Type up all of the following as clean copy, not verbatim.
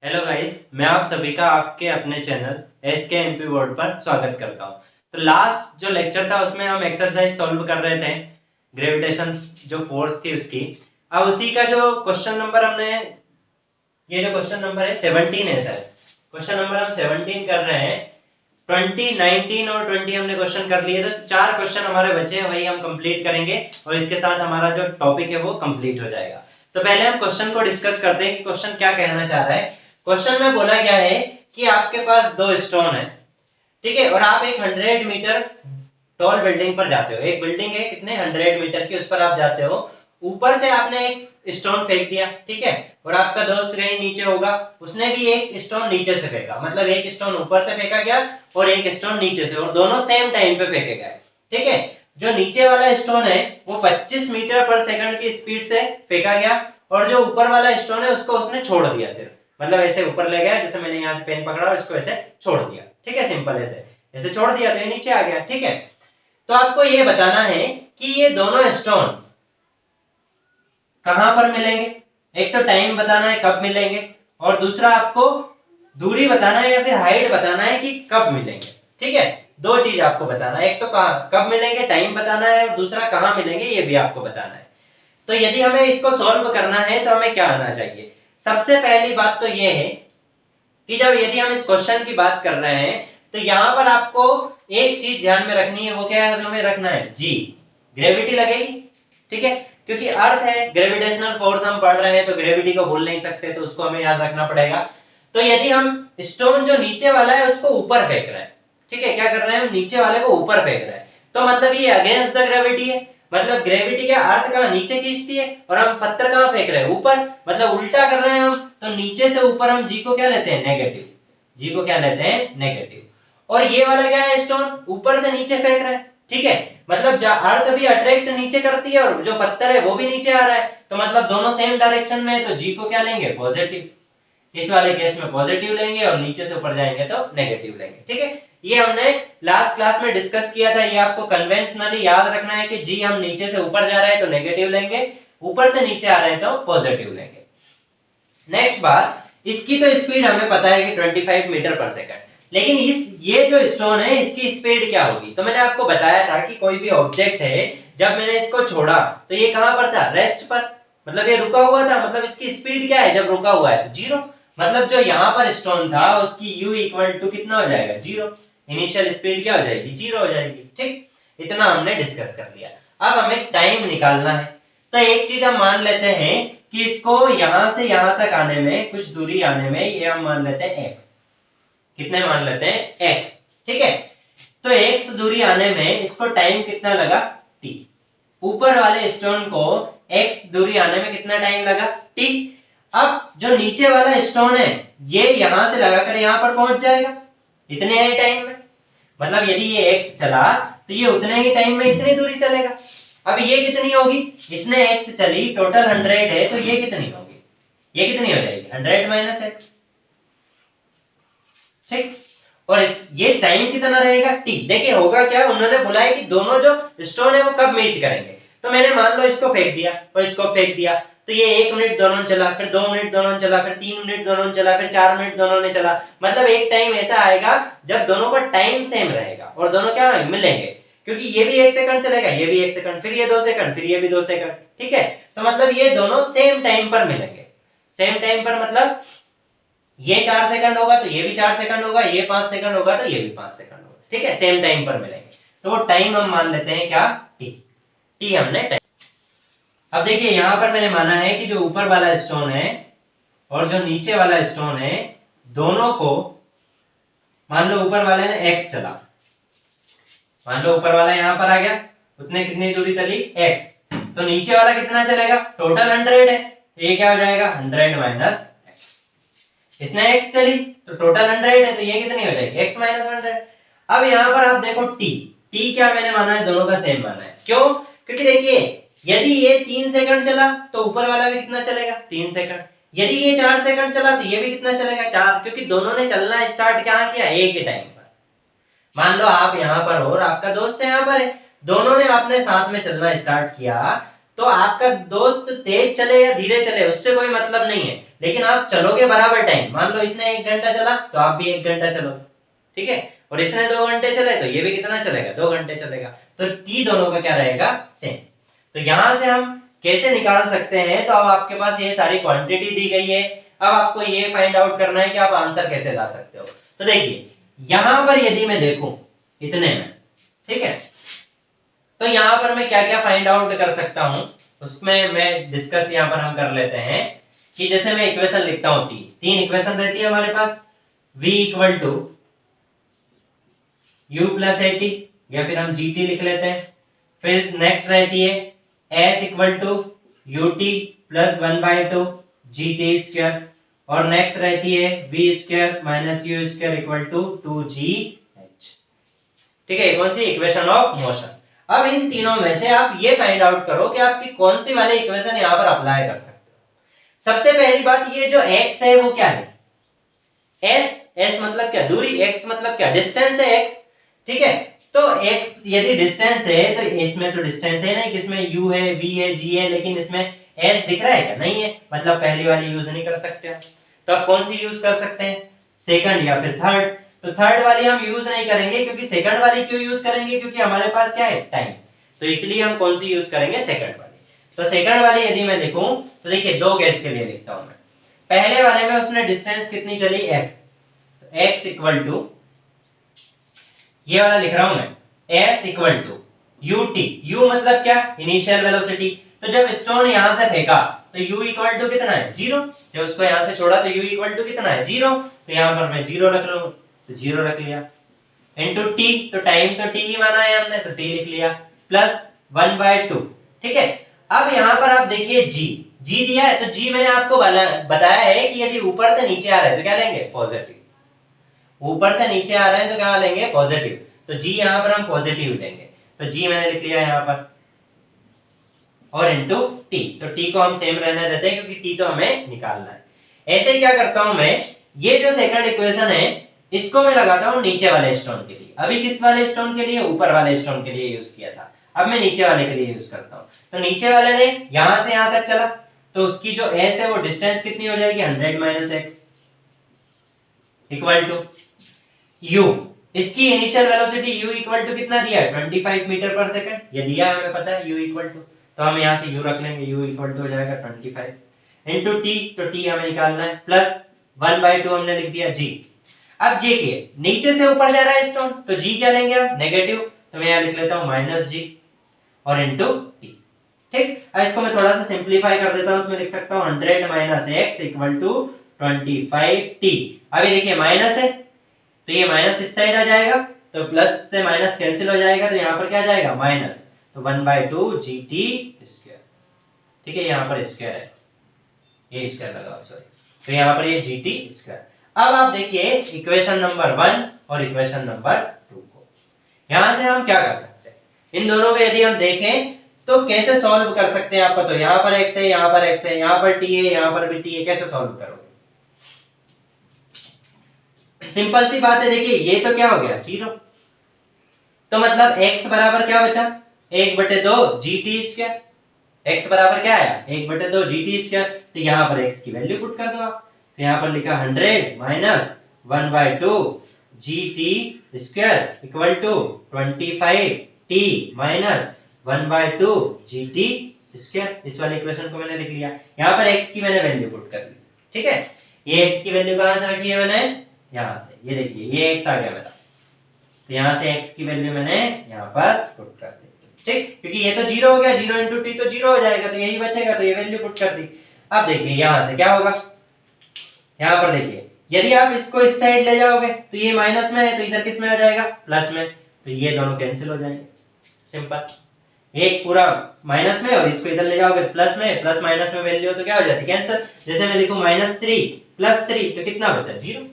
Hello guys, मैं आप सभी का आपके अपने चैनल SK MP बोर्ड पर स्वागत करता हूं। तो लास्ट जो लेक्चर था उसमें हम एक्सरसाइज सॉल्व कर रहे थे, ग्रेविटेशन जो फोर्स थी उसकी। अब उसी का जो क्वेश्चन नंबर हमने, ये जो क्वेश्चन नंबर है 17 है सर, क्वेश्चन नंबर हम 17 कर रहे हैं। 20, 19 और 20 हमने क्वेश्चन कर लिए, तो 4 क्वेश्चन हमारे बचे हैं, वही हम कंप्लीट करेंगे और इसके साथ हमारा जो टॉपिक है वो कंप्लीट हो जाएगा। तो पहले हम क्वेश्चन को डिस्कस करते हैं कि क्वेश्चन क्या कहना चाह रहा है। क्वेश्चन में बोला गया है कि आपके पास 2 स्टोन है, ठीक है, और आप एक 100 मीटर टॉल बिल्डिंग पर जाते हो। एक बिल्डिंग है कितने 100 मीटर की, उस पर आप जाते हो। ऊपर से आपने एक स्टोन फेंक दिया, ठीक है, और आपका दोस्त कहीं नीचे होगा, उसने भी एक स्टोन नीचे से फेंका, मतलब एक स्टोन ऊपर से फेंका गया और एक स्टोन नीचे से, और दोनों सेम टाइम पे फेंके गए, ठीक है। जो नीचे वाला स्टोन है वो 25 मीटर पर सेकंड की स्पीड से फेंका गया, और जो ऊपर वाला स्टोन है उसको उसने छोड़ दिया, सिर्फ मतलब ऐसे ऊपर ले गया, जैसे मैंने यहाँ से पेन पकड़ा और इसको ऐसे छोड़ दिया, ठीक है, सिंपल ऐसे ऐसे छोड़ दिया तो ये नीचे आ गया, ठीक है। तो आपको ये बताना है कि ये दोनों स्टोन कहां पर मिलेंगे। एक तो टाइम बताना है कब मिलेंगे, और दूसरा आपको दूरी बताना है या फिर हाइट बताना है कि कब मिलेंगे, ठीक है। दो चीज आपको बताना है, एक तो कब मिलेंगे टाइम बताना है, और दूसरा कहां मिलेंगे ये भी आपको बताना है। तो यदि हमें इसको सॉल्व करना है तो हमें क्या आना चाहिए। सबसे पहली बात तो ये है कि जब यदि हम इस क्वेश्चन की बात कर रहे हैं तो यहां पर आपको एक चीज ध्यान में रखनी है, वो क्या है, हमें रखना है जी, ग्रेविटी लगेगी, ठीक है, क्योंकि अर्थ है, ग्रेविटेशनल फोर्स हम पढ़ रहे हैं तो ग्रेविटी को भूल नहीं सकते, तो उसको हमें याद रखना पड़ेगा। तो यदि हम स्टोन जो नीचे वाला है उसको ऊपर फेंक रहे हैं, ठीक है, क्या कर रहे हैं हम नीचे वाले को ऊपर फेंक रहे हैं, तो मतलब ये अगेंस्ट द ग्रेविटी है, मतलब ग्रेविटी का अर्थ कहां नीचे खींचती है, और हम पत्थर कहां फेंक रहे हैं ऊपर, मतलब उल्टा कर रहे हैं हम। तो नीचे से ऊपर हम जी को क्या लेते हैं नेगेटिव, जी को क्या लेते हैं नेगेटिव, और ये वाला क्या है स्टोन ऊपर से नीचे फेंक रहा है, ठीक है, मतलब अर्थ भी अट्रैक्ट नीचे करती है और जो पत्थर है वो भी नीचे आ रहा है, तो मतलब दोनों सेम डायरेक्शन में है, तो जी को क्या लेंगे पॉजिटिव, इस वाले केस में पॉजिटिव लेंगे, और नीचे से ऊपर जाएंगे तो नेगेटिव लेंगे, ठीक है। ये हमने लास्ट क्लास में डिस्कस किया था, ये आपको कन्वेंशनली याद रखना है कि जी हम नीचे से ऊपर जा रहे हैं तो नेगेटिव लेंगे, ऊपर से नीचे आ रहे हैं तो पॉजिटिव लेंगे। नेक्स्ट बात, इसकी तो स्पीड हमें पता है कि 25 मीटर पर सेकंड, लेकिन ये जो स्टोन है इसकी स्पीड क्या होगी। तो मैंने आपको बताया था कि कोई भी ऑब्जेक्ट है, जब मैंने इसको छोड़ा तो ये कहां पर था, रेस्ट पर, मतलब ये रुका हुआ था, मतलब इसकी स्पीड क्या है जब रुका हुआ है तो जीरो, मतलब जो यहां पर स्टोन था उसकी u इक्वल टू कितना हो जाएगा, जीरो, इनिशियल स्पीड क्या हो जाएगी, जीरो हो जाएगी, ठीक। इतना हमने डिस्कस कर लिया। अब हमें टाइम निकालना है, तो एक चीज हम मान लेते हैं कि इसको यहां से यहां तक आने में, कुछ दूरी आने में, ये हम मान लेते हैं x, कितने मान लेते हैं x, ठीक है। तो x दूरी आने में इसको टाइम कितना लगा t, ऊपर वाले स्टोन को x दूरी आने में कितना टाइम लगा t। अब जो नीचे वाला स्टोन है ये यहां से लगाकर यहां पर पहुंच जाएगा इतने ही टाइम में, मतलब यदि ये x चला तो ये उतने ही टाइम में इतनी दूरी चलेगा। अब ये कितनी होगी, इसने x चली, टोटल 100 है, तो ये कितनी होगी, ये कितनी हो जाएगी 100 माइनस x, ठीक। और ये टाइम कितना रहेगा t। देखिए होगा क्या, उन्होंने बोला है कि दोनों जो स्टोन है वो कब मीट करेंगे, तो मैंने मान लो इसको फेंक दिया और इसको फेंक दिया, तो ये 1 मिनट दोनों ने चला, फिर 2 मिनट दोनों ने चला, फिर 3 मिनट दोनों ने चला, फिर 4 मिनट दोनों ने चला, मतलब एक टाइम ऐसा आएगा जब दोनों का टाइम सेम रहेगा और दोनों क्या मिलेंगे, क्योंकि ये भी 1 सेकंड चलेगा, ये भी 1 सेकंड, फिर ये 2 सेकंड, फिर ये भी 2 सेकंड, ठीक है। तो मतलब ये दोनों सेम टाइम पर मिलेंगे, सेम टाइम पर, मतलब ये 4 सेकंड होगा तो ये भी 4 सेकंड होगा, ये 5 सेकंड होगा तो ये भी 5 सेकंड होगा, ठीक है, सेम टाइम पर मिलेंगे। तो वो टाइम हम मान लेते हैं क्या, टी, टी हमने टाइम। अब देखिए यहां पर मैंने माना है कि जो ऊपर वाला स्टोन है और जो नीचे वाला स्टोन है, दोनों को, मान लो ऊपर वाले ने x चला, मान लो ऊपर वाला यहां पर आ गया, उसने कितनी दूरी चली x, तो नीचे वाला कितना चलेगा, टोटल 100 है, ये क्या हो जाएगा 100 माइनस, इसने x चली तो टोटल 100 है, तो ये कितनी हो जाएगी x माइनस 100। अब यहां पर आप देखो t, t क्या मैंने माना है, दोनों का सेम माना है, क्यों, क्योंकि देखिए यदि ये 3 सेकंड चला तो ऊपर वाला भी कितना चलेगा 3 सेकंड, यदि ये 4 सेकंड चला तो ये भी कितना चलेगा 4, क्योंकि दोनों ने चलना स्टार्ट कहां किया, एक ही टाइम पर। मान लो आप यहां पर हो और आपका दोस्त यहां पर है, दोनों ने अपने साथ में चलना स्टार्ट किया, तो आपका दोस्त तेज चले या धीरे चले उससे कोई मतलब नहीं है, लेकिन आप चलोगे बराबर टाइम। मान लो इसने 1 घंटा चला तो आप भी 1 घंटा चलो, ठीक है, और इसने 2 घंटे चले तो ये भी कितना चलेगा, 2 घंटे चलेगा। तो टी दोनों का क्या रहेगा, सेम। तो यहां से हम कैसे निकाल सकते हैं, तो अब आपके पास ये सारी क्वांटिटी दी गई है, अब आपको ये फाइंड आउट करना है कि आप आंसर कैसे ला सकते हो। तो देखिए यहां पर यदि मैं देखूं इतने में, ठीक है, तो यहां पर मैं क्या क्या फाइंड आउट कर सकता हूं उसमें मैं डिस्कस यहां पर हम कर लेते हैं कि जैसे मैं इक्वेशन लिखता हूं, तीन इक्वेशन रहती है हमारे पास, v equal to u plus a t, या फिर हम जी टी लिख लेते हैं। फिर नेक्स्ट रहती है s equal to u t plus 1/2 g t square, और नेक्स्ट रहती है v square minus u square equal to 2g h, ठीक है, कौन सी, इक्वेशन ऑफ मोशन। अब इन तीनों में से आप ये फाइंड आउट करो कि आपकी कौन सी वाली इक्वेशन यहाँ पर अप्लाई कर सकते हो। सबसे पहली बात, ये जो x है वो क्या है, s मतलब क्या, दूरी, x मतलब क्या, डिस्टेंस है x, ठीक है। तो x यदि डिस्टेंस है तो इसमें तो डिस्टेंस है नहीं, किसमें u है, v है, g है, लेकिन इसमें s दिख रहा है क्या, नहीं है, मतलब पहली वाली यूज नहीं कर सकते हो। तो आप कौन सी यूज कर सकते हैं, सेकंड या फिर थर्ड। तो थर्ड वाली हम यूज नहीं करेंगे, क्योंकि सेकंड वाली क्यों यूज करेंगे, क्योंकि हमारे पास क्या है, टाइम, तो इसलिए हम कौन सी यूज करेंगे, सेकंड वाली। तो सेकंड वाली यदि मैं लिखूं तो देखिए दो केस के लिए लिखता हूं मैं। पहले वाले में उसने डिस्टेंस कितनी चली, x, तो x इक्वल टू, ये वाला लिख रहा हूं मैं, s equal to ut, u मतलब क्या, इनिशियल वेलोसिटी। तो जब स्टोन यहां से फेंका तो u इक्वल टू कितना है, 0, जब उसको यहां से छोड़ा तो u इक्वल टू कितना है, 0, तो यहां पर मैं 0 रख लूं, तो 0 रख लिया, इनटू t, तो टाइम तो t ही माना है हमने, तो t लिख लिया, प्लस 1/2, ठीक है। अब यहां पर आप देखिए g दिया है, तो g मैंने आपको बताया है कि यदि ऊपर से नीचे आ रहा है तो क्या लेंगे, पॉजिटिव, ऊपर से नीचे आ रहे हैं तो क्या लेंगे, पॉजिटिव, तो g यहां पर हम पॉजिटिव लेंगे, तो g मैंने लिख लिया यहां पर, और इनटू t, तो t को हम सेम रहने देते हैं क्योंकि t तो हमें निकालना है। ऐसे क्या करता हूं मैं, ये जो सेकंड इक्वेशन है इसको मैं लगाता हूं नीचे वाले स्टोन के लिए। अभी किस वाले स्टोन के लिए, ऊपर वाले स्टोन के लिए यूज किया था, अब मैं नीचे वाले के लिए यूज करता हूं। तो नीचे वाले ने यहां से यहां तक चला, तो उसकी जो s है वो डिस्टेंस कितनी हो जाएगी, 100 minus x equal to u, इसकी initial velocity u equal to कितना दिया है, 25 मीटर पर सेकंड, ये दिया है, हमें पता है u इक्वल टू, तो हम यहां से u रख लेंगे, u इक्वल टू हो जाएगा 25 इनटू t, तो t हमें निकालना है, प्लस 1/2 हमने लिख दिया g। अब j के नीचे से ऊपर जा रहा है स्टोन, तो g क्या लेंगे आप, नेगेटिव, तो मैं यहां लिख लेता हूं माइनस g और इनटू t, ठीक। अब इसको मैं थोड़ा सा सिंपलीफाई कर देता हूं, तो मैं लिख सकता हूं 100 minus x equal to 25t। अभी देखिए माइनस है तो ये माइनस इस साइड आ जाएगा, तो प्लस से माइनस कैंसिल हो जाएगा, तो यहाँ पर क्या आ जाएगा, माइनस, तो 1/2 gt स्क्वायर, ठीक है, यहाँ पर स्क्वायर है, ये स्क्वायर लगा, सॉरी, तो यहाँ पर ये gt स्क्वायर। अब आप देखिए इक्वेशन नंबर 1 और इक्वेशन नंबर 2 को, यहाँ से हम क्या कर सकते हैं, इन दोनों को यदि हम देखें तो कैसे सॉल्व कर सकते हैं, आपको तो यहाँ पर x है, यहाँ पर x है, यहाँ पर t है, यहाँ पर भी t है, कैसे सॉल्व करोगे, सिंपल सी बात है। देखिए ये तो क्या हो गया, 0, तो मतलब x बराबर क्या बचा, 1/2 gt स्क्वायर, x बराबर क्या आया, 1/2 gt स्क्वायर, तो यहाँ पर x की वैल्यू पुट कर दो आप, तो यहाँ पर लिखा 100 minus 1/2 gt square equal to 25t minus 1/2 gt square, इस वाले इक्वेशन को मैंने लिख लिया, यहाँ पर x की मैंने वैल्यू पुट कर दी, ठीक है। ये x की वैल्यू कहाँ से रखी है मैंने, यहाँ से, ये देखिए ये x आ गया मेरा, तो यहाँ से x की वैल्यू मैंने यहाँ पर पुट कर दी, ठीक, क्योंकि ये तो 0 हो गया, 0 इंटू टी तो 0 हो जाएगा, तो यही बचेगा, तो ये वैल्यू पुट कर दी। अब देखिए यहाँ से क्या होगा, यहाँ पर देखिए यदि आप इसको इस साइड ले जाओगे तो ये माइनस में है, तो इधर किस में आ जाएगा, प्लस में, तो ये दोनों कैंसिल हो जाएंगे, सिंपल, एक पूरा माइनस में और इसको इधर ले जाओगे प्लस में, प्लस माइनस में वैल्यू तो क्या हो जाती है, कैंसिल। जैसे मैं लिखूं -3 + 3 तो कितना बचा, 0,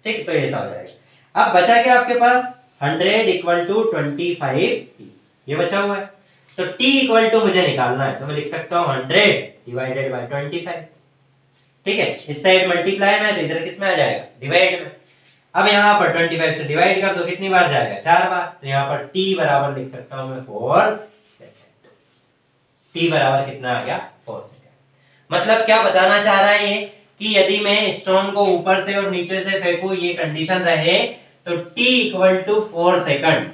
ठीक, तो ऐसा हो जाएगा। अब बचा क्या आपके पास, 100 इक्वल टू 25t, ये बचा हुआ है, तो t इक्वल टू मुझे निकालना है, तो मैं लिख सकता हूँ 100 डिवाइडेड बाय 25, ठीक है, इस साइड मल्टीप्लाई में, तो इधर किस में आ जाएगा, डिवाइड में। अब यहाँ पर 25 से डिवाइड कर दो, कितनी बार जाएगा, 4 बार, तो यहाँ पर t बराबर लिख सकता हूँ मैं 4 सेकंड, t बराबर कितना आ गया 4 सेकंड। मतलब क्या बताना चाह रहा है ये कि यदि मैं स्टोन को ऊपर से और नीचे से फेंकूं, ये कंडीशन रहे, तो t इक्वल टू 4 सेकंड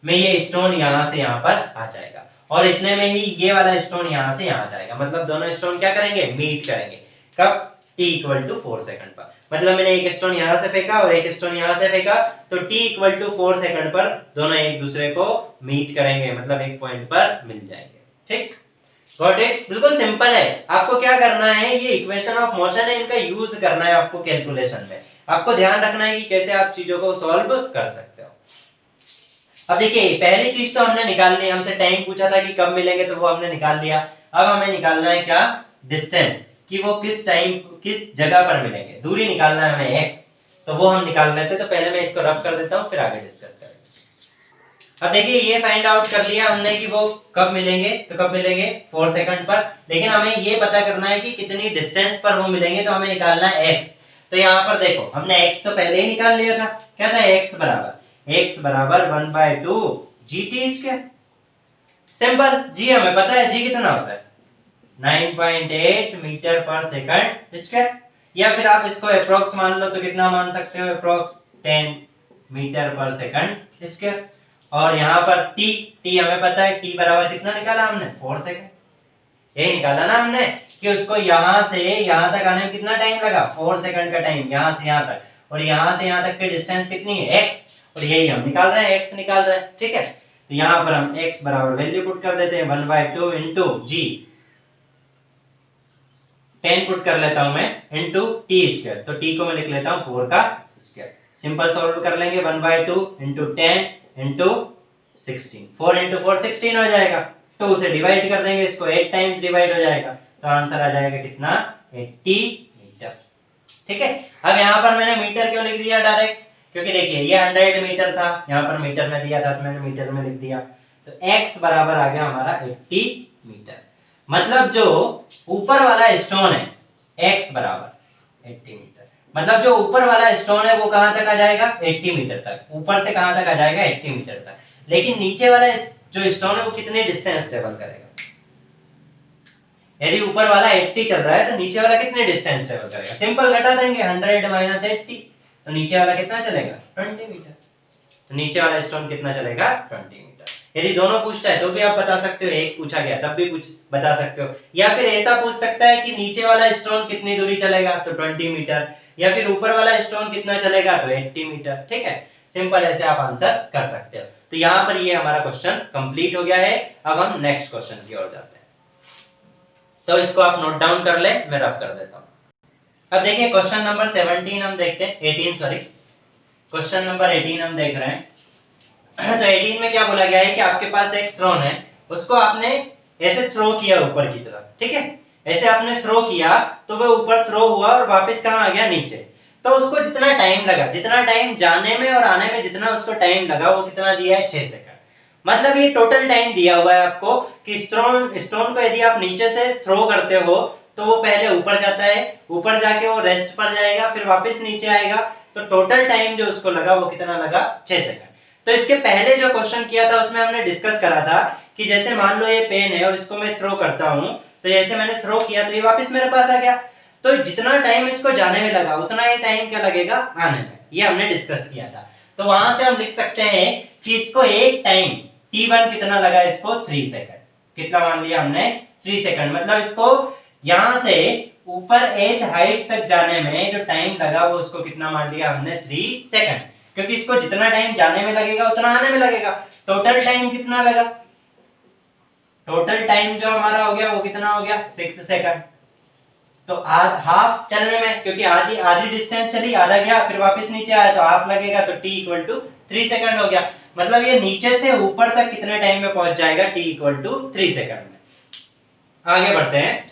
में ये स्टोन यहां से यहां पर आ जाएगा और इतने में ही ये वाला स्टोन यहां से यहां आ जाएगा। मतलब दोनों स्टोन क्या करेंगे, मीट करेंगे। कब, t इक्वल टू 4 सेकंड पर। मतलब मैंने एक स्टोन यहां से फेंका और एक स्टोन यहां से फेंका, तो t इक्वल टू 4 सेकंड पर दोनों एक दूसरे को मीट करेंगे, मतलब एक पॉइंट पर मिल जाएंगे। ठीक, गॉट इट। बिल्कुल सिंपल है। आपको क्या करना है, ये इक्वेशन ऑफ मोशन है, इनका यूज करना है आपको कैलकुलेशन में। आपको ध्यान रखना है कि कैसे आप चीजों को सॉल्व कर सकते हो। अब देखिए, पहली चीज तो हमने निकाल ली, हमसे टाइम पूछा था कि कब मिलेंगे, तो वो हमने निकाल लिया। अब हमें निकालना है क्या, डिस्टेंस, कि वो किस टाइम किस जगह पर मिलेंगे। दूरी निकालना है हमें x, तो वो हम निकाल लेते। तो पहले मैं इसको रफ कर देता हूं, फिर आगे डिस्कस करेंगे। अब देखिए, ये फाइंड आउट कर लिया हमने कि वो कब मिलेंगे, तो कब मिलेंगे 4 सेकंड पर। लेकिन हमें ये पता करना है कि कितनी डिस्टेंस पर वो मिलेंगे, तो हमें निकालना है x। तो यहाँ पर देखो, हमने x तो पहले ही निकाल लिया था। क्या था, x बराबर 1/2 gt²। सिंपल, g हमें पता है, g कितना होता है 9.8 मीटर पर सेकंड स्क्वायर। या फिर आप इसको अप्रोक्स मान लो, तो कितना मान सकते हो, अप्रोक्स 10 मीटर पर सेकंड स्क्वायर। और यहाँ पर t हमें पता है, t बराबर कितना निकाला हमने 4 सेकंड। ये निकाला ना हमने कि उसको यहाँ से यहाँ तक आने में कितना टाइम लगा, 4 सेकंड का टाइम, यहाँ से यहाँ तक। और यहाँ से यहाँ तक की डिस्टेंस कितनी है, x, और यही हम निकाल रहे हैं, x निकाल रहे हैं। ठीक है, तो यहाँ पर हम x बराबर वैल्यू पुट कर देते हैं 1/2 इंटू जी, 10 पुट कर लेता हूं मैं, इंटू टी स्क्वायर। तो t को मैं लिख लेता हूं 4 का स्क्वायर। सिंपल सॉल्व कर लेंगे, 1/2 इंटू 10 इंटू 16, 4 इंटू 4 16 हो जाएगा। 2 से डिवाइड कर देंगे इसको, 8 टाइम्स डिवाइड हो जाएगा, तो आंसर आ जाएगा कितना, 80 मीटर। ठीक है, अब यहाँ पर मैंने मीटर क्यों लिख दिया डायरेक्ट, क्योंकि देखिए ये 100 मीटर था, यहाँ पर मीटर में दिया था, तो मैंने मीटर में लिख दिया। तो x बराबर आ गया हमारा 80 मीटर। मतलब जो ऊपर वाला स्टोन है, x बराबर 80 मीटर, मतलब जो ऊपर वाला स्टोन है वो कहां तक आ जाएगा, 80 मीटर तक। ऊपर से कहां तक आ जाएगा, 80 मीटर तक। लेकिन नीचे वाला जो स्टोन है वो कितनी डिस्टेंस ट्रेवल करेगा। यदि ऊपर वाला 80 चल रहा है, तो नीचे वाला कितने डिस्टेंस ट्रेवल करेगा। सिंपल घटा देंगे, 100 माइनस 80, तो नीचे वाला कितना चलेगा, 20 मीटर। तो नीचे वाला स्टोन कितना चलेगा, 20 मीटर। यदि दोनों पूछता है तो भी आप बता सकते हो, एक पूछा गया तब भी कुछ बता सकते हो। या फिर ऐसा पूछ सकता है कि नीचे वाला स्टोन कितनी दूरी चलेगा, तो 20 मीटर। या फिर ऊपर वाला स्टोन कितना चलेगा, तो 80 मीटर। ठीक है, सिंपल ऐसे आप आंसर कर सकते हो। तो यहाँ पर ये हमारा क्वेश्चन कंप्लीट हो गया है। अब हम नेक्स्ट क्वेश्चन की ओर जाते हैं, तो इसको आप नोट डाउन कर ले, मैं रफ कर देता हूँ। अब देखिए, क्वेश्चन नंबर 17 हम देखते हैं, 18 सॉरी, क्वेश्चन नंबर 18 हम देख रहे हैं। तो 18 में क्या बोला गया है कि आपके पास एक थ्रोन है, उसको आपने ऐसे थ्रो किया ऊपर की तरफ। ठीक है, ऐसे आपने थ्रो किया तो वो ऊपर थ्रो हुआ और वापस कहां आ गया, नीचे। तो उसको जितना टाइम लगा, जितना टाइम जाने में और आने में जितना उसको टाइम लगा, वो कितना दिया है, 6 सेकंड। मतलब ये टोटल टाइम दिया हुआ है आपको कि स्टोन को यदि आप नीचे से थ्रो करते हो तो वो पहले ऊपर जाता है, ऊपर जाके वो रेस्ट पर जाएगा, फिर वापस नीचे आएगा। तो टोटल टाइम जो उसको लगा वो कितना लगा, 6 सेकंड। तो इसके पहले जो क्वेश्चन किया था उसमें हमने डिस्कस करा था कि जैसे मान लो ये पेन है और इसको मैं थ्रो करता हूं, तो जैसे मैंने थ्रो किया तो ये वापस मेरे पास आ गया। तो जितना टाइम इसको जाने में लगा उतना ही टाइम क्या लगेगा, आने में। ये हमने डिस्कस किया था। तो वहां से हम लिख सकते हैं कि इसको एक टाइम t1 कितना लगा, इसको 3 सेकंड। कितना मान लिया हमने, 3 सेकंड। मतलब इसको यहां से ऊपर एज हाइट तक जाने में जो टाइम लगा वो उसको कितना मान लिया हमने, 3 सेकंड। क्योंकि इसको जितना टाइम जाने में लगेगा उतना आने में लगेगा। टोटल टाइम कितना लगा, टोटल टाइम जो हमारा हो गया वो कितना हो गया, 6 सेकंड। तो हाफ चलने में, क्योंकि आधी डिस्टेंस चली, आधा गया फिर वापस नीचे आया, तो हाफ लगेगा, तो t इक्वल टू 3 सेकंड हो गया। मतलब ये नीचे से ऊपर तक कितने टाइम में पहुंच जाएगा, t इक्वल टू 3 सेकंड में। आगे बढ़ते हैं।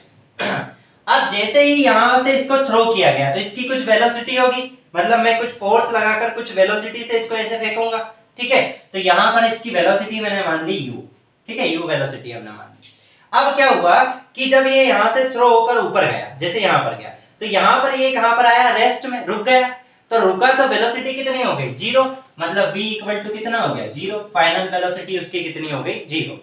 अब जैसे ही यहां से इसको थ्रो किया गया तो इसकी कुछ वेलोसिटी होगी, मतलब मैं कुछ फोर्स लगाकर कुछ वेलोसिटी से इसको ऐसे फेंकूंगा। ठीक है, तो यहां पर इसकी वेलोसिटी मैंने मान ली u। ठीक है, u वेलोसिटी हमने मान ली। अब क्या हुआ कि जब ये यहां से थ्रो होकर ऊपर गया, जैसे यहां पर गया, तो यहां पर ये कहां पर आया, रेस्ट में, रुक गया। तो रुका तो वेलोसिटी कितनी हो गई, 0। मतलब v इक्वल टू कितना हो गया, 0। फाइनल वेलोसिटी उसकी कितनी हो गई, 0।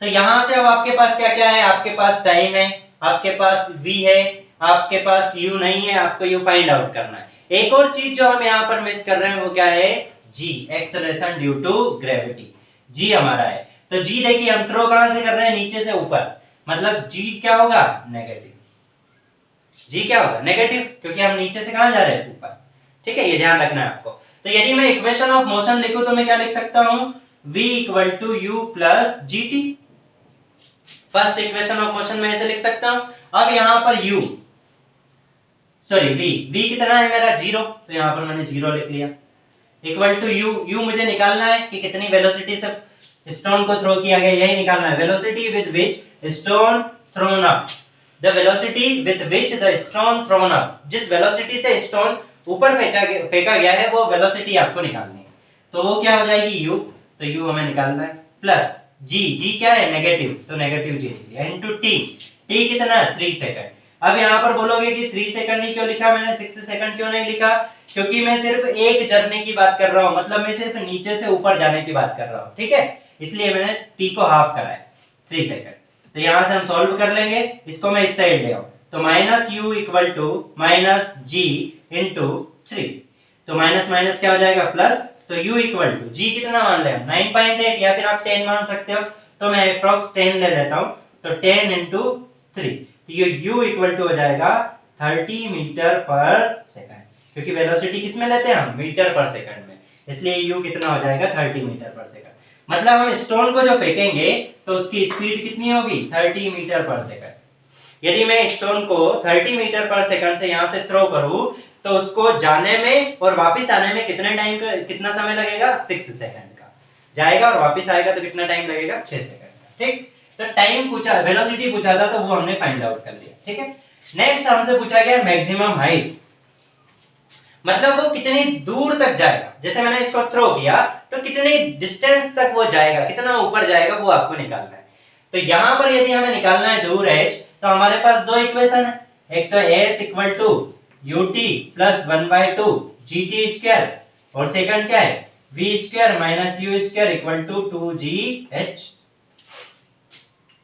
तो यहां से अब आपके पास क्या क्या है, आपके पास टाइम है, आपके पास v है, आपके पास u नहीं है, आपको u फाइंड आउट करना है। एक और चीज जो हम यहाँ पर मिस कर रहे हैं वो क्या है, g, acceleration due to gravity, g हमारा है। तो g देखिए हम थ्रो कहां से कर रहे हैं, नीचे से ऊपर, मतलब g क्या होगा, नेगेटिव, g क्या होगा, नेगेटिव, क्योंकि हम नीचे से कहां जा रहे हैं, ऊपर। ठीक है, ये ध्यान रखना है आपको। तो यदि मैं इक्वेशन ऑफ मोशन लिखूं तो मैं क्या लिख सकता हूं, v equal to u plus gt। First equation of motion में ऐसे लिख सकता हूं। अब यहां पर u, सॉरी v कितना है मेरा, 0, तो यहां पर मैंने 0 लिख लिया, इक्वल टू u मुझे निकालना है कि कितनी वेलोसिटी से स्टोन को थ्रो किया गया, यही निकालना है, velocity with which stone throne up, the velocity with which the stone throne up, जिस वेलोसिटी से स्टोन ऊपर फेंका गया है वो वेलोसिटी आपको निकालनी है। तो वो क्या हो जाएगी, u, तो u हमें निकालना है, प्लस g क्या है, नेगेटिव, तो नेगेटिव g लिख लिया, इनटू t कितना, 3 सेकंड। अब यहाँ पर बोलोगे कि 3 सेकंड ही क्यों लिखा मैंने, 6 सेकंड क्यों नहीं लिखा, क्योंकि मैं सिर्फ एक जर्नी की बात कर रहा हूँ, मतलब मैं सिर्फ नीचे से ऊपर जाने की बात कर रहा हूँ। ठीक है, इसलिए मैंने t को हाफ करा है, 3 सेकंड। तो यहाँ से हम सॉल्व कर लेंगे, इसको मैं इस साइड ले आऊं, तो minus u equal to minus g into 3, तो माइनस माइनस क्या हो जाएगा, प्लस, तो u इक्वल टू g कितना मान लें, 9.8 या फिर आप 10 मान सकते हो, तो मैं अप्रॉक्स 10 ले लेता हूं, तो 10 इंटू 3, तो ये u इक्वल टू हो जाएगा 30 मीटर पर सेकंड, क्योंकि वेलोसिटी किस में लेते हैं हम, मीटर पर सेकंड में, इसलिए u कितना हो जाएगा 30 मीटर पर सेकंड। मतलब हम स्टोन को जो फेंकेंगे तो उसकी स्पीड कितनी होगी, 30 मीटर पर सेकंड। यदि मैं स्टोन को 30 मीटर पर सेकंड से यहाँ से थ्रो करूं तो उसको जाने में और वापस आने में कितना समय लगेगा, 6 सेकंड का जाएगा, और वापस आएगा तो कितना टाइम लगेगा, 6 सेकंड का। ठीक, तो टाइम पूछा, वेलोसिटी पूछा था तो वो हमने फाइंड आउट कर लिया। ठीक है, नेक्स्ट हमसे पूछा गया मैक्सिमम हाइट, मतलब वो कितनी दूर तक जाएगा, जैसे मैंने इसको थ्रो किया तो कितनी डिस्टेंस तक वो जाएगा, कितना ऊपर जाएगा, वो आपको निकालना है। तो यहाँ पर यदि हमें निकालना है दूर h, तो हमारे पास दो इक्वेशन है, एक तो s equal to ut plus 1/2 gt square, और सेकंड क्या है, v square minus u square equal to 2gh।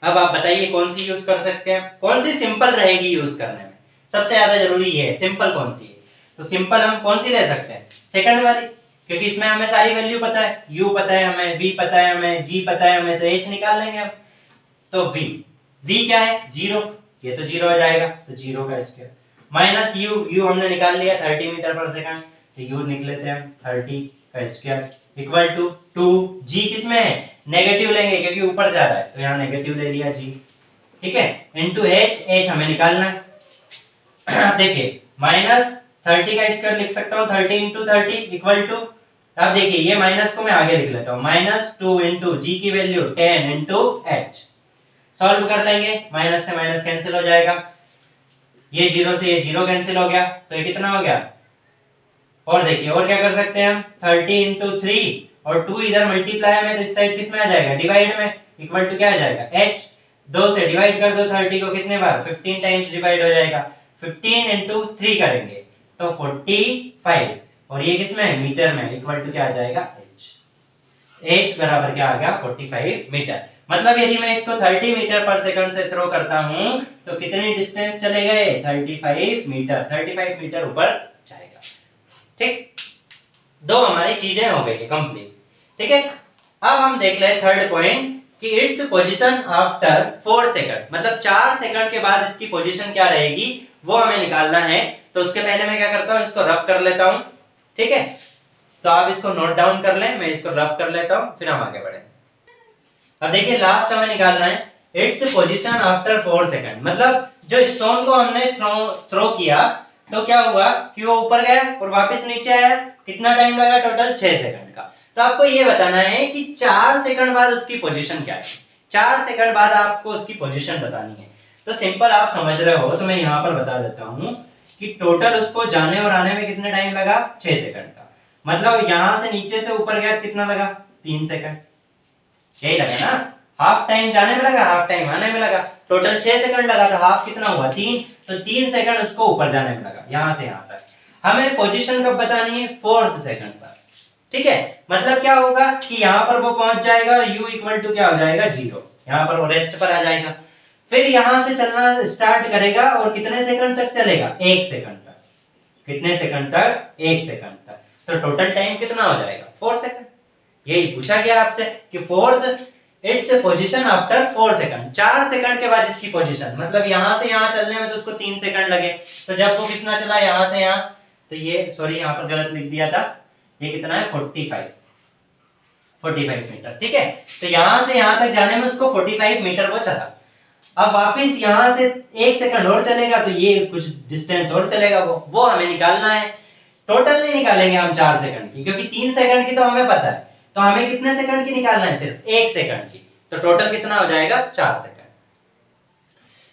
अब आप बताइए कौन सी यूज कर सकते हैं, कौन सी सिंपल रहेगी यूज करने में, सबसे ज्यादा जरूरी ये है सिंपल कौन सी है। तो सिंपल हम कौन सी ले सकते हैं, सेकंड वाली, क्योंकि इसमें हमें सारी वैल्यू पता है, u पता है हमें, v पता है हमें, g पता है हमें, तो h निकाल लेंगे हम। तो v क्या है, 0, ये तो 0 हो जाएगा, तो 0 का स्क्वायर माइनस u हमने निकाल लिया 30 मीटर पर सेकंड, तो u निकल लेते हैं 30 का स्क्वायर इक्वल टू 2, g किसमें है, नेगेटिव लेंगे क्योंकि ऊपर जा रहा है, तो यहाँ नेगेटिव ले लिया g। ठीक है, इनटू h हमें निकालना है। अब देखिए माइनस 30 का स्क्वायर लिख सकता हूँ, 30 इंटू 30 इक्वल टू, अब देखिए ये माइनस को मैं आगे लिख लेता हूँ, माइनस 2 इंटू जी की वैल्यू 10 इंटू एच, सॉल्व कर लेंगे, माइनस से माइनस कैंसिल हो जाएगा, ये 0 से ये 0 कैंसिल हो गया, तो ये कितना हो गया, और देखिए और क्या कर सकते हैं हम, 30 इंटू 3 और 2 इधर मल्टीप्लाई में, तो इस साइड किस में आ जाएगा, डिवाइड में, इक्वल टू क्या आ जाएगा, h, 2 से डिवाइड कर दो 30 को कितने बार, 15 टाइम्स डिवाइड हो जाएगा, 15 इंटू 3 करेंगे तो 45, और ये किसमें है, मीटर में, इक्वल टू क्या आ जाएगा, h बराबर क्या आ गया, 45 मीटर। मतलब यदि मैं इसको 30 मीटर पर सेकंड से थ्रो करता हूं तो कितनी डिस्टेंस चले गए, 35 मीटर, 35 मीटर ऊपर जाएगा। ठीक, दो हमारी चीजें हो गई कंप्लीट। ठीक है, अब हम देख ले थर्ड पॉइंट कि इट्स पोजीशन आफ्टर 4 सेकंड, मतलब 4 सेकंड के बाद इसकी पोजीशन क्या रहेगी वो हमें निकालना है। तो उसके पहले मैं क्या करता हूं, इसको रफ कर लेता हूं। ठीक है, तो आप इसको नोट डाउन कर लें, मैं इसको रफ कर लेता हूं, फिर हम आगे बढ़ेंगे। अब देखिए लास्ट हमें निकालना है इट्स पोजीशन आफ्टर 4 सेकंड, मतलब जो स्टोन को हमने थ्रो किया तो क्या हुआ कि वो ऊपर गया और वापस नीचे आया, कितना टाइम लगा, टोटल 6 सेकंड का। तो आपको ये बताना है कि 4 सेकंड बाद उसकी पोजीशन क्या है, 4 सेकंड बाद आपको उसकी पोजीशन बतानी है। तो सिंपल आप समझ रहे हो तो मैं यहाँ पर बता देता हूँ कि टोटल उसको जाने और आने में कितना टाइम लगा, 6 सेकंड का। मतलब यहाँ से नीचे से ऊपर गया कितना लगा, 3 सेकंड, यही लगा ना, हाफ टाइम जाने में लगा, हाफ टाइम आने में लगा, टोटल 6 सेकंड लगा, तो हाफ कितना हुआ, 3, तो 3 सेकंड उसको ऊपर जाने में लगा, यहाँ से यहाँ तक। हमें पोजीशन कब बतानी है, 4th सेकंड पर। ठीक है, मतलब क्या होगा कि यहाँ पर वो पहुंच जाएगा और u इक्वल टू क्या हो जाएगा, 0, यहाँ पर वो रेस्ट पर आ जाएगा। फिर यहाँ से चलना स्टार्ट करेगा और कितने सेकंड तक चलेगा? 1 सेकंड तक। कितने सेकंड तक? 1 सेकंड तक। तो टोटल टाइम कितना हो जाएगा? 4 सेकंड। यही पूछा गया आपसे कि fourth its position after 4 second, 4 second के बाद इसकी पोजीशन, मतलब यहाँ से यहाँ चलने में तो उसको 3 सेकंड लगे, तो जब वो कितना चला यहाँ से यहाँ, तो ये सॉरी यहाँ पर गलत लिख दिया था, ये कितना है 45 मीटर, ठीक है। तो यहाँ से यहाँ तक जाने में उसको 45 मीटर वो चला। अब वापिस यहाँ से 1 सेकंड और चलेगा तो ये कुछ डिस्टेंस और चलेगा, वो हमें निकालना है। टोटल नहीं निकालेंगे हम 4 सेकंड की, क्योंकि 3 सेकंड की तो हमें पता है, तो हमें कितने सेकंड की निकालना है? सिर्फ 1 सेकंड की। तो टोटल कितना हो जाएगा? 4 सेकंड।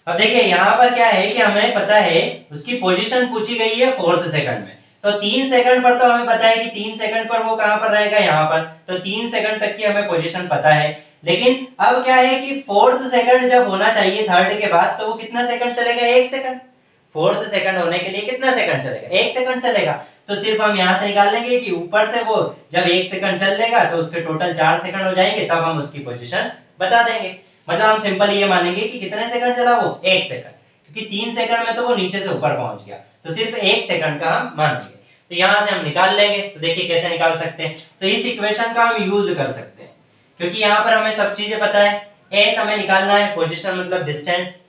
अब देखिए यहाँ पर क्या है कि हमें पता है उसकी पोजीशन पूछी गई है 4th सेकंड में, तो 3 सेकंड पर तो हमें पता है कि 3 सेकंड पर वो कहां पर रहेगा? यहाँ पर। तो 3 सेकंड तक की हमें पोजीशन पता है, लेकिन अब क्या है कि 4th सेकंड जब होना चाहिए 3rd के बाद, तो वो कितना सेकंड चलेगा? 1 सेकंड। 4th सेकंड होने के लिए कितना सेकंड चलेगा? 1 सेकंड चलेगा। तो सिर्फ हम यहाँ से निकाल लेंगे कि ऊपर से वो जब 1 सेकंड चल लेगा तो उसके टोटल 4 सेकंड हो जाएंगे, तब हम उसकी पोजीशन बता देंगे। मतलब हम सिंपल ये मानेंगे कि कितने सेकंड चला वो? 1 सेकंड, क्योंकि 3 सेकंड में तो वो नीचे से ऊपर पहुंच गया, तो सिर्फ 1 सेकंड का हम मानेंगे। तो यहाँ से हम निकाल लेंगे। तो देखिए कैसे निकाल सकते हैं, तो इस इक्वेशन का हम यूज कर सकते हैं, क्योंकि यहाँ पर हमें सब चीजें पता है। एस हमें निकालना है, पोजीशन मतलब डिस्टेंस।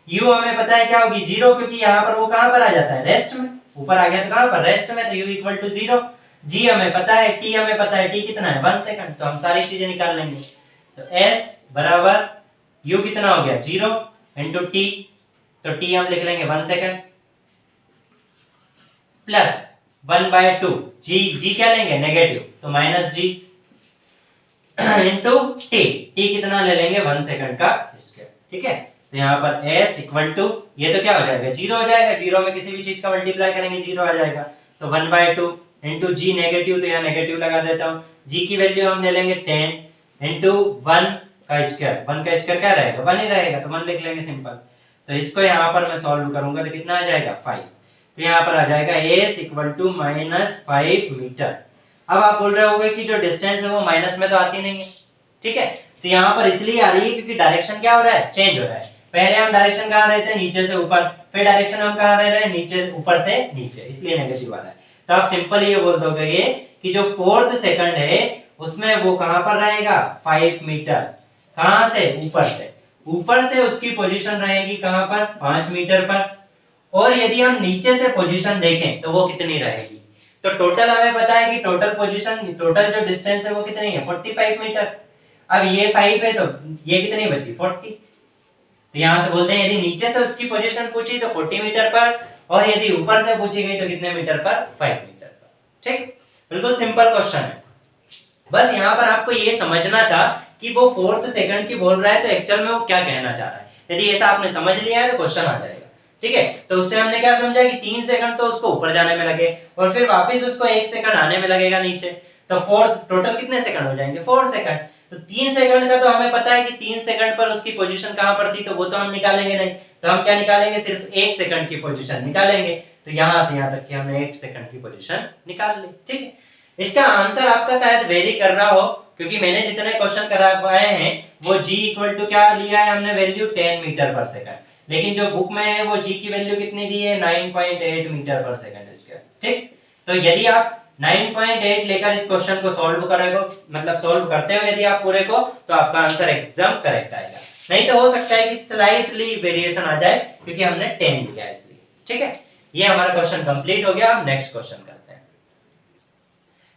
यू हमें पता है क्या होगी? 0, क्योंकि यहाँ पर वो कहाँ पर आ जाता है? रेस्ट में। ऊपर आ गया तो कहाँ पर? रेस्ट में, तो यू इक्वल टू 0। जी हमें पता है, टी हमें पता है, टी कितना है? 1 सेकंड। तो हम सारी चीजें निकाल लेंगे। तो एस बराबर यू कितना हो गया? 0 इंटू टी, तो टी हम लिख लेंगे 1 सेकंड, प्लस 1/2 जी, जी क्या लेंगे? नेगेटिव, तो माइनस जी इंटू टी, टी कितना ले लेंगे? 1 सेकंड का स्क्वायर, ठीक है। तो यहाँ पर s इक्वल टू, ये तो क्या हो जाएगा? 0 हो जाएगा, 0 में किसी भी चीज का मल्टीप्लाई करेंगे 0 आ जाएगा, तो 1/2 इंटू जी नेगेटिव, तो यहाँ नेगेटिव लगा देता हूँ। जी की वैल्यू हम ले लेंगे 10 इंटू 1 का स्क्वायर, 1 का स्क्वायर क्या रहेगा? 1 ही रहेगा, तो 1 लिख लेंगे सिंपल। तो इसको यहाँ पर मैं सॉल्व करूंगा तो कितना आ जाएगा? 5। तो यहाँ पर आ जाएगा s इक्वल टू -5 मीटर। अब आप बोल रहे होगे कि जो डिस्टेंस है वो माइनस में तो आती नहीं है, ठीक है। तो यहाँ पर इसलिए आ रही है क्योंकि डायरेक्शन क्या हो रहा है? चेंज हो रहा है। पहले हम डायरेक्शन कहाँ रहे थे? नीचे से ऊपर, फिर डायरेक्शन हम कहाँ रह रहे हैं? नीचे, ऊपर से नीचे, इसलिए नेगेटिव आ रहा है। तो आप सिंपल ये बोल दोगे ये कि जो 4th सेकंड है उसमें वो कहाँ पर रहेगा? 5 मीटर। कहाँ से? ऊपर से। ऊपर से उसकी पोजीशन रहेगी कहाँ पर? 5 मीटर पर। और यदि हम नीचे से पोजीशन देखें तो वो कितनी रहेगी? तो टोटल हमें पता है कि टोटल पोजीशन, टोटल जो डिस्टेंस है वो कितनी है? 45 मीटर। अब ये 5 है तो ये कितनी बची? 40। तो यहाँ से बोलते हैं यदि नीचे से उसकी पोजीशन पूछी तो 40 मीटर पर, और यदि ऊपर से पूछी गई तो कितने मीटर पर? 5 मीटर पर। ठीक, बिल्कुल सिंपल क्वेश्चन है। बस यहाँ पर आपको ये समझना था कि वो 4th सेकंड की बोल रहा है तो एक्चुअल में वो क्या कहना चाह रहा है। यदि ऐसा आपने समझ लिया है तो क्वेश्चन आ जाएगा, ठीक है। तो उससे हमने क्या समझा कि 3 सेकंड तो उसको ऊपर जाने में लगे और फिर वापस उसको 1 सेकंड आने में लगेगा नीचे, तो 4 टोटल कितने सेकंड हो जाएंगे? 4 सेकंड। तो 3 सेकंड का तो हमें पता है कि 3 सेकंड पर उसकी पोजीशन कहां पर थी, तो वो तो हम निकालेंगे नहीं, तो हम क्या निकालेंगे? सिर्फ 1 सेकंड की पोजीशन निकालेंगे। तो यहां से यहां तक कि हमने 1 सेकंड की पोजीशन निकाल ली, ठीक है। इसका आंसर आपका शायद वेरी कर रहा हो, क्योंकि मैंने जितने क्वेश्चन करवाए हैं वो g इक्वल टू क्या लिया है हमने? वैल्यू 10 मीटर पर सेकंड, लेकिन जो बुक में है वो g की वैल्यू कितनी दी है? 9.8 मीटर पर सेकंड स्क्वायर, ठीक। तो यदि आप 9.8 लेकर इस क्वेश्चन को सॉल्व करेंगे, मतलब सॉल्व करते हो यदि आप पूरे को, तो आपका आंसर एकदम करेक्ट आएगा। नहीं तो हो सकता है कि स्लाइटली वेरिएशन आ जाए, क्योंकि हमने 10 लिया है इसलिए, ठीक है। ये हमारा क्वेश्चन कंप्लीट हो गया। हम नेक्स्ट क्वेश्चन करते हैं।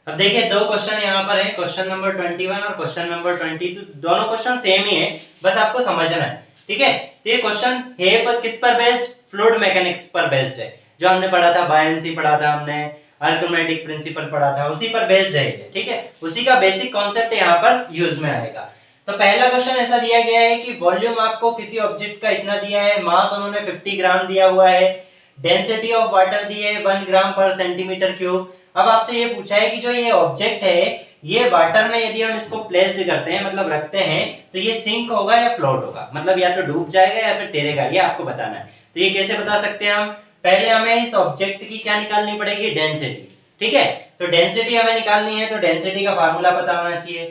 अब देखिए दो क्वेश्चन यहाँ पर है, क्वेश्चन नंबर 21 और क्वेश्चन नंबर 22। दोनों क्वेश्चन सेम ही है, बस आपको समझना है, ठीक है। तो ये क्वेश्चन है पर किस पर बेस्ड? फ्लूइड मैकेनिक्स पर बेस्ड है। जो हमने पढ़ा था, बायनेंसी पढ़ा था हमने, आर्किमेटिक प्रिंसिपल पढ़ा था, उसी पर बेस्ड है ये, ठीक है। उसी का बेसिक कॉन्सेप्ट यहाँ पर यूज में आएगा। तो पहला क्वेश्चन ऐसा दिया गया है कि वॉल्यूम आपको किसी ऑब्जेक्ट का इतना दिया है, मास उन्होंने 50 ग्राम दिया हुआ है, डेंसिटी ऑफ वाटर दी है 1 ग्राम पर सेंटीमीटर क्यूब। अब आपसे ये पूछा है कि जो ये ऑब्जेक्ट है ये वाटर में यदि हम इसको प्लेस्ड करते हैं, मतलब रखते हैं, तो ये सिंक होगा या फ्लोट होगा, मतलब या तो डूब जाएगा या फिर तैरेगा, ये आपको बताना है। तो ये कैसे बता सकते हैं हम? पहले हमें इस ऑब्जेक्ट की क्या निकालनी पड़ेगी? डेंसिटी, ठीक है। तो डेंसिटी हमें निकालनी है, तो डेंसिटी का फार्मूला पता होना चाहिए।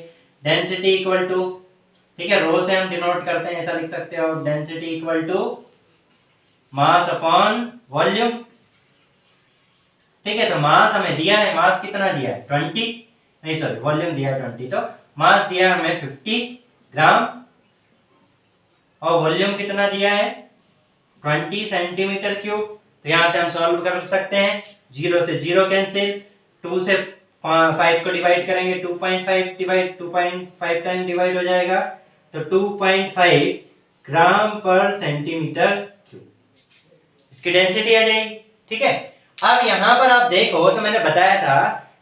डेंसिटी इक्वल टू ठीक है, रो से हम डिनोट करते हैं, ऐसा लिख सकते हो density equal to mass upon volume. ठीक है, तो मास हमें दिया है, मास कितना दिया है 20, नहीं सॉरी वॉल्यूम दिया है 20, तो मास दिया है हमें 50 ग्राम और वॉल्यूम कितना दिया है 20 सेंटीमीटर क्यूब। तो यहां से हम सॉल्व कर सकते हैं, 0 से 0 कैंसिल, 2 से 5 को डिवाइड करेंगे, 2.5 डिवाइड 2.5 टाइम डिवाइड हो जाएगा, तो 2.5 ग्राम पर सेंटीमीटर क्यूब इसकी डेंसिटी आ जाएगी। ठीक है, अब यहां पर आप देखो तो मैंने बताया था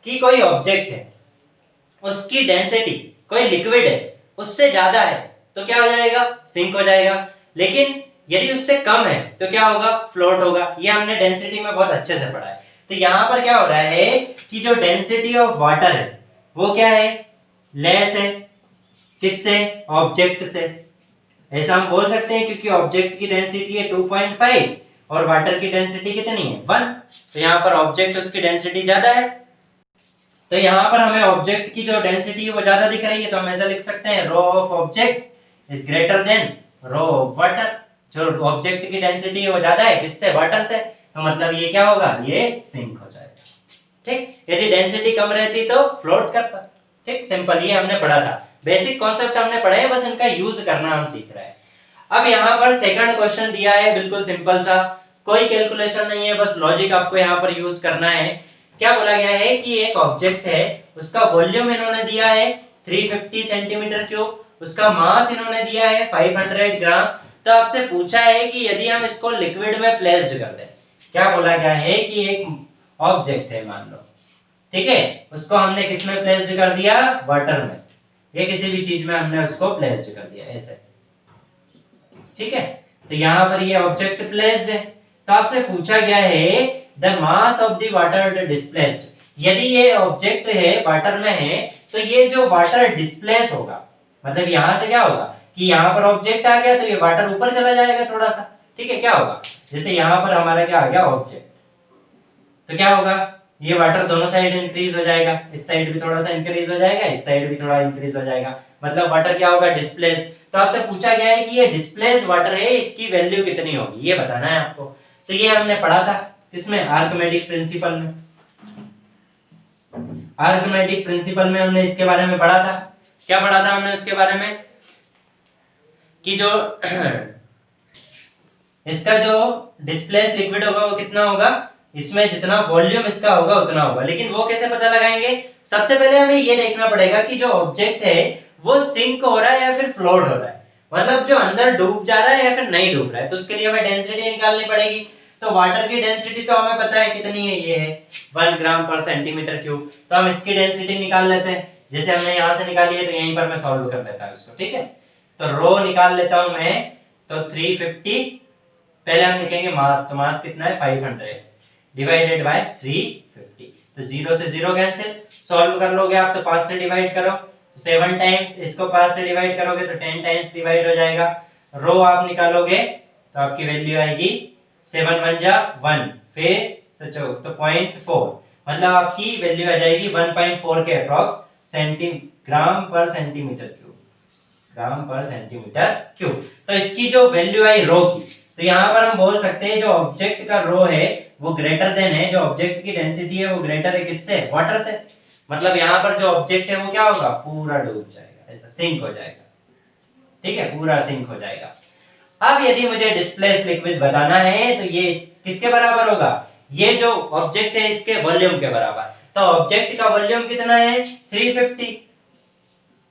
कि कोई ऑब्जेक्ट है, उसकी डेंसिटी कोई लिक्विड है उससे ज्यादा है तो क्या हो जाएगा, सिंक हो जाएगा। लेकिन यदि उससे कम है तो क्या होगा, फ्लोट होगा। ये हमने डेंसिटी में बहुत अच्छे से पढ़ा है। तो यहाँ पर क्या हो रहा है कि जो डेंसिटी ऑफ वाटर है वो क्या है, लेस है, किससे, ऑब्जेक्ट से। ऐसा हम बोल सकते हैं क्योंकि ऑब्जेक्ट की डेंसिटी है 2.5 और वाटर की डेंसिटी कितनी है 1, तो यहाँ पर ऑब्जेक्ट उसकी डेंसिटी ज्यादा है। तो यहाँ पर हमें ऑब्जेक्ट की जो डेंसिटी है वो ज्यादा दिख रही है, तो हम ऐसा लिख सकते हैं rho of object is greater than rho of water. जो ऑब्जेक्ट की डेंसिटी है वो ज्यादा है किससे, वाटर से, तो मतलब ये क्या होगा, ये सिंक हो जाएगा। ठीक, यदि डेंसिटी कम रहती तो फ्लोट करता। ठीक, सिंपल, ये हमने पढ़ा था, बेसिक कॉन्सेप्ट हमने पढ़ा है, बस इनका यूज करना हम सीख रहे हैं। अब यहाँ पर सेकंड क्वेश्चन दिया है, बिल्कुल सिंपल सा, कोई कैलकुलेशन नहीं है, बस लॉजिक आपको यहाँ पर यूज करना है। क्या बोला गया है कि एक ऑब्जेक्ट है, उसका वॉल्यूम इन्होंने दिया है 350 सेंटीमीटर क्यूब, उसका मास इन्होंने दिया है 500 ग्राम। तो आपसे पूछा है कि यदि हम इसको लिक्विड में प्लेस्ड कर दें, क्या बोला गया है कि एक ऑब्जेक्ट है मान लो, ठीक है, उसको हमने किस में प्लेस्ड कर दिया, वाटर में, या किसी भी चीज में हमने उसको प्लेस्ड कर दिया ऐसे। ठीक है, तो यहाँ पर ये ऑब्जेक्ट प्लेस्ड है, तो आपसे पूछा गया है the mass of the water displaced. यदि ये ऑब्जेक्ट है वाटर में है तो ये जो वाटर डिस्प्लेस होगा, मतलब यहाँ से क्या होगा कि यहाँ पर ऑब्जेक्ट आ गया तो ये वाटर ऊपर चला जाएगा थोड़ा सा। ठीक है, क्या होगा, जैसे यहाँ पर हमारा क्या आ गया ऑब्जेक्ट, तो क्या होगा, ये वाटर दोनों साइड इंक्रीज हो जाएगा, इस साइड भी थोड़ा सा इंक्रीज हो जाएगा, इस साइड भी थोड़ा इंक्रीज हो जाएगा, मतलब वाटर क्या होगा, डिस्प्लेस। तो आपसे पूछा गया है कि ये डिस्प्लेस वाटर है, इसकी वैल्यू कितनी होगी, ये बताना है आपको। तो ये हमने पढ़ा था किसमें, आर्किमेडिक प्रिंसिपल में। आर्किमेडिक प्रिंसिपल में हमने इसके बारे में पढ़ा था। क्या पढ़ा था हमने उसके बारे में कि जो इसका जो डिस्प्लेस लिक्विड होगा वो कितना होगा, इसमें जितना वॉल्यूम इसका होगा उतना होगा। लेकिन वो कैसे पता लगाएंगे, सबसे पहले हमें ये देखना पड़ेगा कि जो ऑब्जेक्ट है वो सिंक हो रहा है या फिर फ्लोट हो रहा है, मतलब जो अंदर डूब जा रहा है या फिर नहीं डूब रहा है। तो उसके लिए हमें डेंसिटी निकालनी पड़ेगी। तो वाटर की डेंसिटी तो हमें पता है कितनी है, ये है 1 ग्राम पर सेंटीमीटर क्यूब। तो हम इसकी डेंसिटी निकाल लेते हैं, जैसे हमने यहाँ से निकाली है तो यहीं पर मैं सॉल्व कर लेता हूँ इसको। ठीक है, तो रो निकाल लेता हूँ मैं, तो 350, पहले हम लिखेंगे मास, तो मास कितना है 500 डिवाइडेड बाय 350, तो 0 से 0 कैंसिल, सॉल्व कर लोगे आप तो 5 से डिवाइड करो, 7 टाइम्स, इसको 5 से डिवाइड करोगे तो 10 टाइम्स डिवाइड हो जाएगा। रो आप निकालोगे तो आपकी वैल्यू आएगी 7 1 जा 1, फिर सचो तो 0.4, मतलब आपकी वैल्यू आ जाएगी 1.4 के अप्रॉक्स ग्राम पर सेंटीमीटर क्यूब, ग्राम पर सेंटीमीटर क्यूब। तो इसकी जो वैल्यू आई रो की, तो यहाँ पर हम बोल सकते हैं जो ऑब्जेक्ट का रो है वो ग्रेटर देन है, जो ऑब्जेक्ट की डेंसिटी है वो ग्रेटर है किससे, वाटर से। मतलब यहाँ पर जो ऑब्जेक्ट है वो क्या होगा, पूरा डूब जाएगा, ऐसा सिंक हो जाएगा। ठीक है, पूरा सिंक हो जाएगा। अब यदि मुझे डिस्प्लेस लिक्विड बताना है तो ये किसके बराबर होगा, ये जो ऑब्जेक्ट है इसके वॉल्यूम के बराबर। तो ऑब्जेक्ट का वॉल्यूम कितना है 350,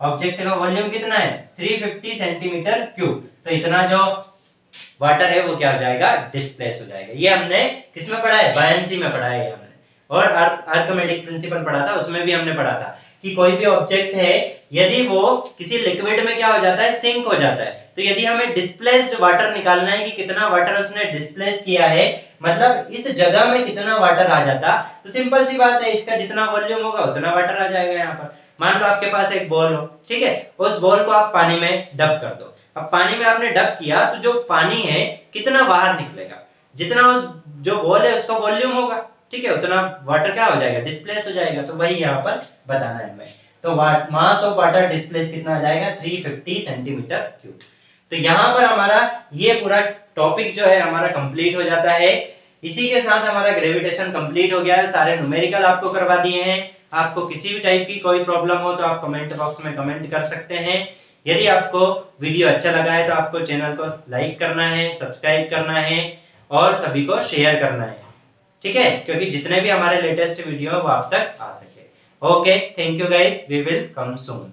ऑब्जेक्ट का वॉल्यूम कितना है 350 सेंटीमीटर क्यूब। तो इतना जो वाटर है वो क्या हो जाएगा, डिस्प्लेस हो जाएगा। ये हमने किसमें पढ़ा है, बायनेंसी में पढ़ा है हमने, और आर्किमेडिक प्रिंसिपल पढ़ा था, उसमें भी हमने पढ़ा था कि कोई भी ऑब्जेक्ट है यदि वो किसी लिक्विड में क्या हो जाता है, सिंक हो जाता है, तो यदि हमें डिस्प्लेस्ड वाटर निकालना है कि कितना वाटर उसने डिस्प्लेस किया है, मतलब इस जगह में कितना वाटर आ जाता, तो सिंपल सी बात है, इसका जितना वॉल्यूम होगा उतना वाटर आ जाएगा। यहाँ पर मान लो आपके पास एक बॉल हो, ठीक है, उस बॉल को आप पानी में डब कर दो। अब पानी में आपने डब किया तो जो पानी है कितना बाहर निकलेगा, जितना उस जो बॉल है उसका वॉल्यूम होगा, ठीक है, उतना वाटर क्या हो जाएगा, डिस्प्लेस हो जाएगा। तो वही यहाँ पर बताना है हमें। तो मास ऑफ वाटर डिस्प्लेस कितना आ जाएगा 350 सेंटीमीटर क्यूब। तो यहाँ पर हमारा ये पूरा टॉपिक जो है हमारा कंप्लीट हो जाता है। इसी के साथ हमारा ग्रेविटेशन कंप्लीट हो गया है। सारे न्यूमेरिकल आपको करवा दिए हैं। आपको किसी भी टाइप की कोई प्रॉब्लम हो तो आप कमेंट बॉक्स में कमेंट कर सकते हैं। यदि आपको वीडियो अच्छा लगा है तो आपको चैनल को लाइक करना है, सब्सक्राइब करना है और सभी को शेयर करना है, ठीक है, क्योंकि जितने भी हमारे लेटेस्ट वीडियो वो आप तक आ सके। Okay, thank you guys, we will come soon.